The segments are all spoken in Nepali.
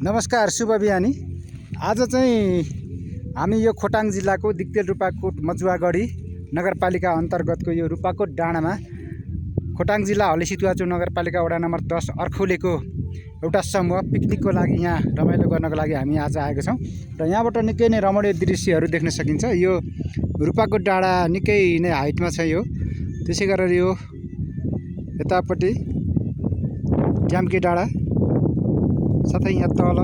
नमस्कार, शुभ बिहानी। आज चाहिँ हामी यो खोटाङ जिल्लाको दिक्तेल रूपाकोट मजुवागढी नगरपालिका अन्तर्गतको यो रूपाकोट डाँडामा खोटाङ जिल्ला हलेसितुवाचो नगरपालिका वडा नम्बर 10 अर्खौलेको एउटा समूह पिकनिकको लागि यहाँ रमाइलो गर्नको लागि हामी आज आएको छौँ र यहाँबाट निकै नै रमणीय दृश्यहरू देख्न सकिन्छ। यो रूपाकोट डाँडा निकै नै हाइटमा छ। यो त्यसै गरेर यो यतापट्टि ड्याम्के डाँडा साथै यहाँ तल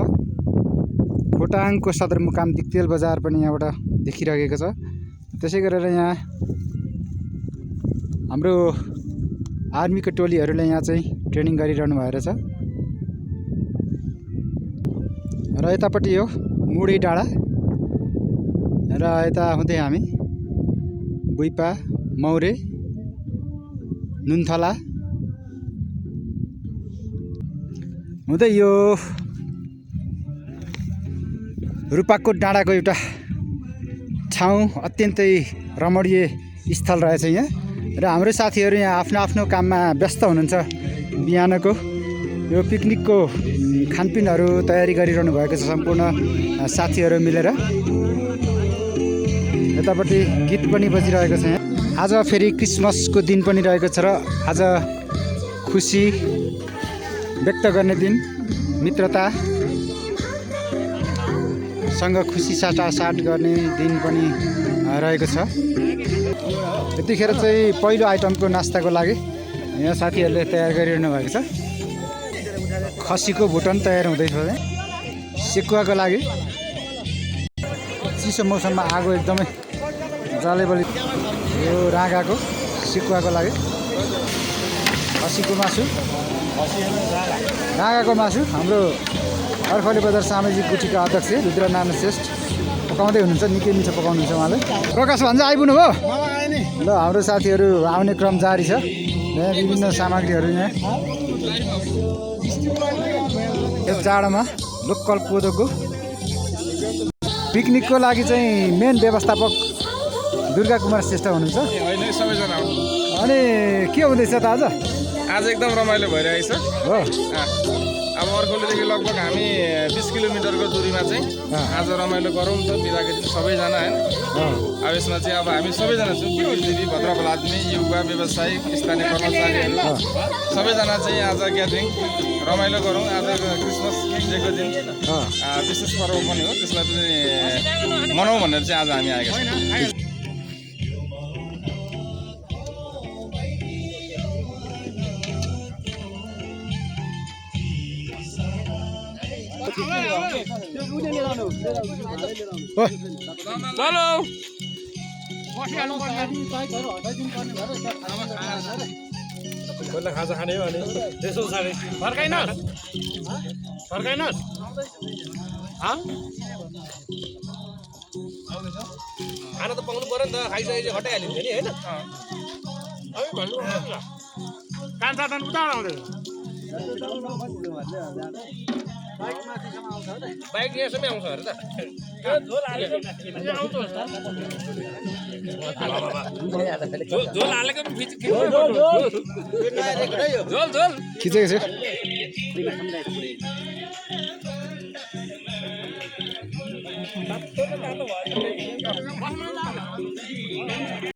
खोटाङको सदरमुकाम दिक्तेल बजार पनि यहाँबाट देखिरहेको छ। त्यसै गरेर यहाँ हाम्रो आर्मीको टोलीहरूले यहाँ चाहिँ ट्रेनिङ गरिरहनु भएको छ र यतापट्टि यो मुडे डाँडा र यता हुँदै हामी बुइपा मौरे नुन्थला हुँदै यो रूपाकोट डाँडाको एउटा ठाउँ अत्यन्तै रमणीय स्थल रहेछ यहाँ र हाम्रो साथीहरू यहाँ आफ्नो आफ्नो काममा व्यस्त हुनुहुन्छ। बिहानको यो पिकनिकको खानपिनहरू तयारी गरिरहनु भएको छ सम्पूर्ण साथीहरू मिलेर। यतापट्टि गीत पनि बजिरहेको छ। यहाँ आज फेरि क्रिसमसको दिन पनि रहेको छ र आज खुसी व्यक्त गर्ने दिन, मित्रतासँग खुसी साटासाट गर्ने दिन पनि रहेको छ। यतिखेर चाहिँ पहिलो आइटमको नास्ताको लागि यहाँ साथीहरूले तयार गरिरहनु भएको छ। खसीको भुटन तयार हुँदैछ। सेकुवाको लागि चिसो मौसममा आगो एकदमै जलेबली। यो राँगाको सेकुवाको लागि खसीको मासु, राँगाको मासु। हाम्रो अर्खौले बजार सामाजिक गुठीका अध्यक्ष रुद्रनारायण श्रेष्ठ पकाउँदै हुनुहुन्छ। निकै मिठो पकाउनुहुन्छ उहाँले। प्रकाश भान्जा आइपुग्नु भयो ल। हाम्रो साथीहरू आउने क्रम जारी छ। यहाँ विभिन्न सामग्रीहरू यहाँ यो जाडोमा लोकल कोदोको पिकनिकको लागि चाहिँ मेन व्यवस्थापक दुर्गा कुमार श्रेष्ठ हुनुहुन्छ। अनि के हुँदैछ त आज एकदम रमाइलो भइरहेको छ हो। अब अर्खौलेदेखि लगभग हामी 20 किलोमिटरको दूरीमा चाहिँ आज रमाइलो गरौँ त बिदाको दिन सबैजना होइन। अब यसमा चाहिँ अब हामी सबैजना छौँ, बुद्धिजीवी भद्रफल आदमी, युवा, व्यवसायी, स्थानीय कर्मचारीहरू सबैजना चाहिँ आज ग्यादरिङ रमाइलो गरौँ। आज क्रिसमस डेको दिन विशेष पर्व पनि हो, त्यसलाई पनि मनाउँ भनेर चाहिँ आज हामी आएका छौँ। खाजा खाने हो भने त्यसो सारे फर्काइनस् खाना त पाउनु पर्यो नि त। खाइसकेपछि हटाइहालिन्छ नि होइन। कान्छा त उता आउँदैछ बाइक यसमै आउँछ अरे त। झोल हालेको खिचेको छ।